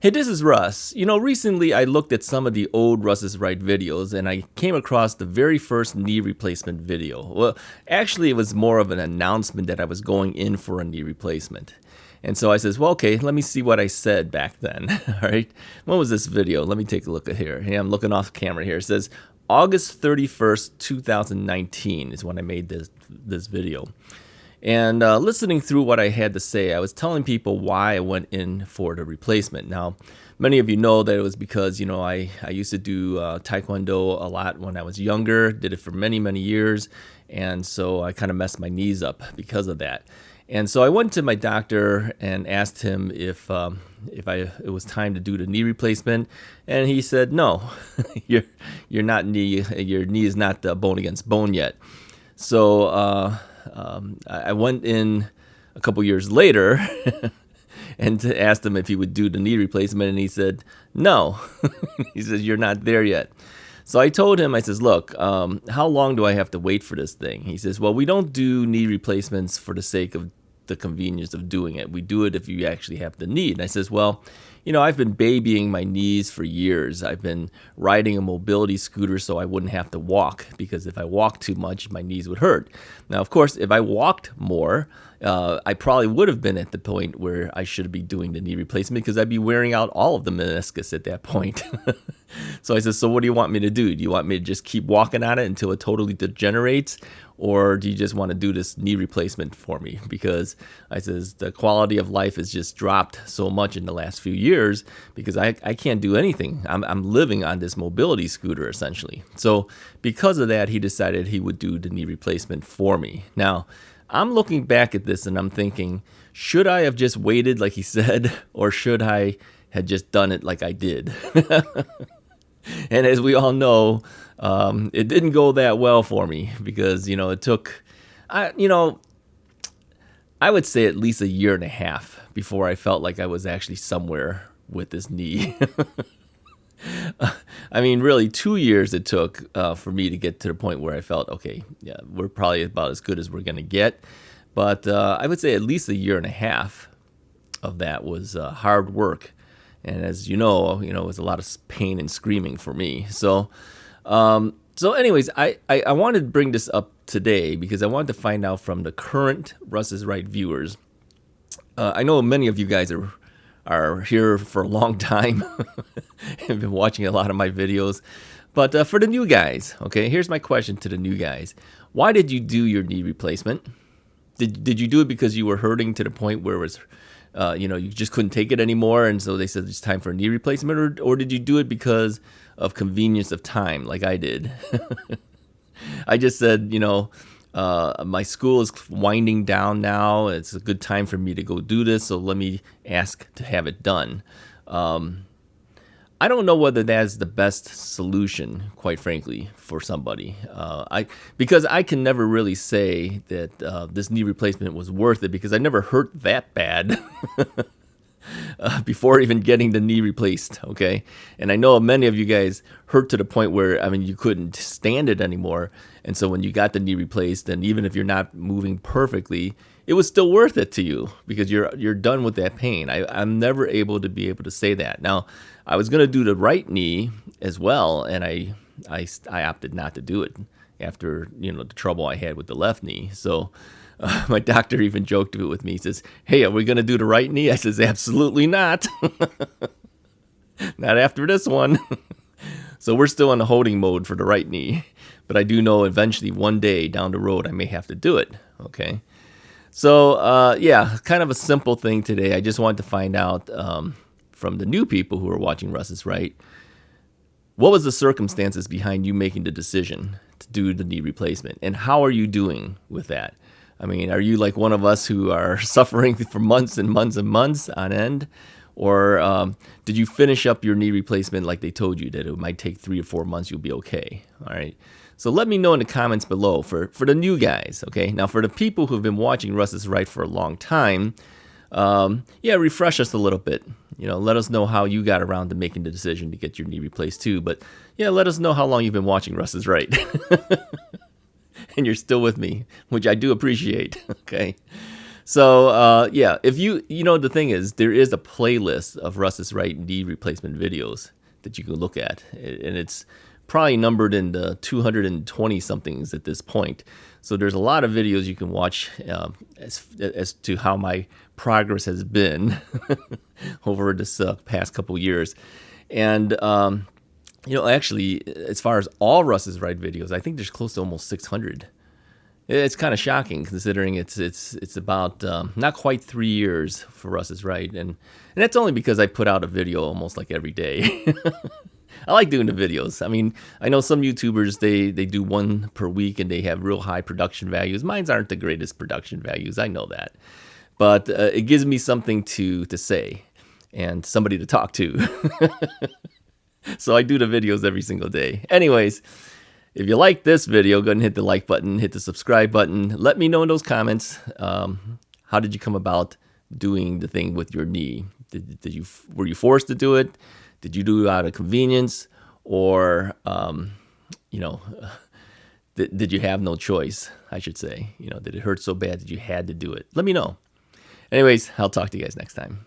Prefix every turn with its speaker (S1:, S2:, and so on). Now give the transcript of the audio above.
S1: Hey, this is Russ. Recently I looked at some of the old Russ is Right videos and I came across the very first knee replacement video. Well, actually, it was more of an announcement that I was going in for a knee replacement. And so I says, well, okay, let me see what I said back then. All right. When was this video? Let me take a look at here. Hey, I'm looking off camera here. It says August 31st, 2019 is when I made this video. And listening through what I had to say, I was telling people why I went in for the replacement. Now, many of you know that it was because, I used to do Taekwondo a lot when I was younger, did it for many, many years. And so I kind of messed my knees up because of that. And so I went to my doctor and asked him if it was time to do the knee replacement, and he said no, your knee is not bone against bone yet. So I went in a couple years later and asked him if he would do the knee replacement, and he said no. He says, you're not there yet. So I told him, I says, look, how long do I have to wait for this thing? He says, well, we don't do knee replacements for the sake of the convenience of doing it. We do it if you actually have the need. And I says, well, I've been babying my knees for years. I've been riding a mobility scooter so I wouldn't have to walk, because if I walked too much, my knees would hurt. Now, of course, if I walked more, I probably would have been at the point where I should be doing the knee replacement, because I'd be wearing out all of the meniscus at that point. So I said, so what do you want me to do? Do you want me to just keep walking on it until it totally degenerates? Or do you just want to do this knee replacement for me? Because I says the quality of life has just dropped so much in the last few years because I can't do anything. I'm living on this mobility scooter essentially. So because of that, he decided he would do the knee replacement for me. Now, I'm looking back at this and I'm thinking, should I have just waited like he said, or should I have just done it like I did? And as we all know, it didn't go that well for me because, it took, I would say at least a year and a half before I felt like I was actually somewhere with this knee. I mean, really 2 years it took for me to get to the point where I felt, okay, yeah, we're probably about as good as we're going to get. But I would say at least a year and a half of that was hard work. And as you know, it was a lot of pain and screaming for me. So anyways, I wanted to bring this up today because I wanted to find out from the current Russ is Right viewers. I know many of you guys are here for a long time and been watching a lot of my videos. But for the new guys, okay, here's my question to the new guys. Why did you do your knee replacement? Did you do it because you were hurting to the point where it was you just couldn't take it anymore, and so they said it's time for a knee replacement, or did you do it because of convenience of time, like I did? I just said, my school is winding down now. It's a good time for me to go do this, so let me ask to have it done. I don't know whether that's the best solution, quite frankly, for somebody. Because I can never really say that this knee replacement was worth it because I never hurt that bad before even getting the knee replaced, okay? And I know many of you guys hurt to the point where, you couldn't stand it anymore. And so when you got the knee replaced, and even if you're not moving perfectly, it was still worth it to you because you're done with that pain. I'm never able to say that. Now, I was going to do the right knee as well, and I opted not to do it after the trouble I had with the left knee. So my doctor even joked with me. He says, "Hey, are we going to do the right knee?" I says, "Absolutely not. Not after this one." So we're still in the holding mode for the right knee, but I do know eventually one day down the road I may have to do it. Okay. So, kind of a simple thing today. I just wanted to find out from the new people who are watching Russ is Right, what was the circumstances behind you making the decision to do the knee replacement, and how are you doing with that? Are you like one of us who are suffering for months and months and months on end? Or did you finish up your knee replacement like they told you that it might take 3 or 4 months, you'll be okay? All right. So let me know in the comments below for the new guys, okay? Now, for the people who've been watching Russ is Right for a long time, refresh us a little bit. Let us know how you got around to making the decision to get your knee replaced too. But, let us know how long you've been watching Russ is Right. And you're still with me, which I do appreciate, okay? So yeah, if the thing is, there is a playlist of Russ's right knee replacement videos that you can look at, and it's probably numbered in the 220 somethings at this point. So there's a lot of videos you can watch as to how my progress has been over this past couple years. And actually, as far as all Russ's right videos, I think there's close to almost 600. It's kind of shocking considering it's about not quite 3 years for Russ is Right, and that's only because I put out a video almost like every day. I like doing the videos. I mean, I know some YouTubers they do one per week and they have real high production values. Mine's aren't the greatest production values. I know that, but it gives me something to say and somebody to talk to. So I do the videos every single day. Anyways. If you like this video, go ahead and hit the like button, hit the subscribe button. Let me know in those comments, how did you come about doing the thing with your knee? Were you forced to do it? Did you do it out of convenience? Or, did you have no choice, I should say? Did it hurt so bad that you had to do it? Let me know. Anyways, I'll talk to you guys next time.